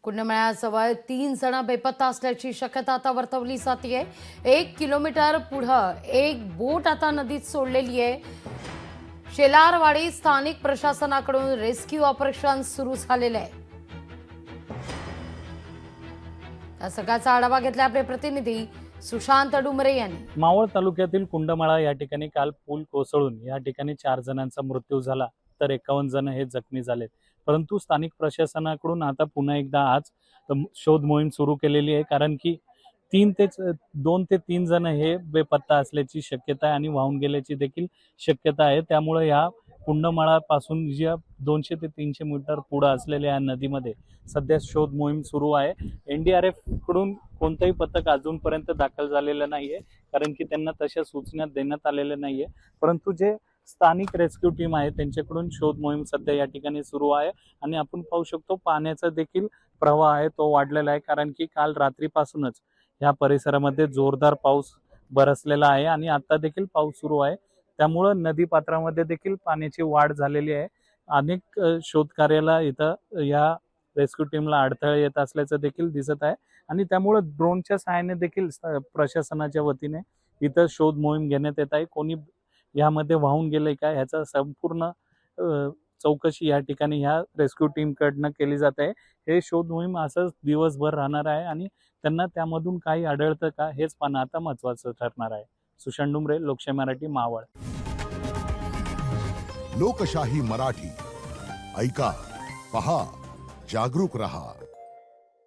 कुंडमेळ्याजवळ 3 जण बेपत्ता असल्याची शक्यता आता वर्तवली जाते। 1 किलोमीटर पुढे एक बोट आता नदीत सोडलेली आहे। शेलारवाडी स्थानिक प्रशासनाकडून रेस्क्यू ऑपरेशन सुरू झालेले आहे। या सगळ्याचा आढावा घेतला आपले प्रतिनिधी सुशांत डुमरे यांनी। मावळ तालुक्यातील कुंडमाळा या ठिकाणी काल पूल कोसळून या ठिकाणी 4 जणांचा मृत्यू झाला, तर 51 जण हे जखमी झाले। परंतु स्थानिक प्रशासनाकडून आता पुन्हा एकदा आज शोध मोहीम सुरू केलेली आहे, कारण की 2 ते 3 जण हे बेपत्ता असल्याची शक्यता आहे आणि वाहून गेल्याची देखील शक्यता आहे। त्यामुळे या कुंडमाळा पासून ज्या 200 ते 300 मीटर पुढे असलेल्या या नदीमध्ये सध्या शोध मोहीम सुरू आहे। एनडीआरएफ कडून कोणतेही पथक अजूनपर्यंत दाखल झालेलं नाहीये, कारण की त्यांना तशा सूचना देण्यात आलेल्या नाहीये। परंतु जे स्थानिक रेस्क्यू टीम आहे त्यांच्याकडून शोध मोहीम सध्या या ठिकाणी सुरू आहे आणि आपण पाहू शकतो पाण्याचा देखील प्रवाह आहे तो वाढलेला आहे, कारण की काल रात्रीपासूनच या परिसरामध्ये जोरदार पाऊस बरसलेला आहे आणि आता देखील पाऊस सुरू आहे। त्यामुळे नदी पात्रामध्ये देखील पाण्याची वाढ झालेली आहे। अनेक शोध कार्याला इथं या रेस्क्यू टीमला अडथळे येत असल्याचं देखील दिसत आहे आणि त्यामुळे ड्रोनच्या सहाय्याने देखील प्रशासनाच्या वतीने इथं शोध मोहीम घेण्यात येत आहे। कोणी यामध्ये वाहून गेले का ह्याचा संपूर्ण चौकशी या ठिकाणी ह्या रेस्क्यू टीम कडनं केली जात आहे। हे शोध मोहीम असंच दिवसभर राहणार आहे आणि त्यांना त्यामधून काही आढळतं का हेच पाहणं आता महत्त्वाचं ठरणार आहे। सुशांत डुमरे, लोकशाही मराठी, मावळ। लोकशाही मराठी ऐका, पहा, जागरूक रहा।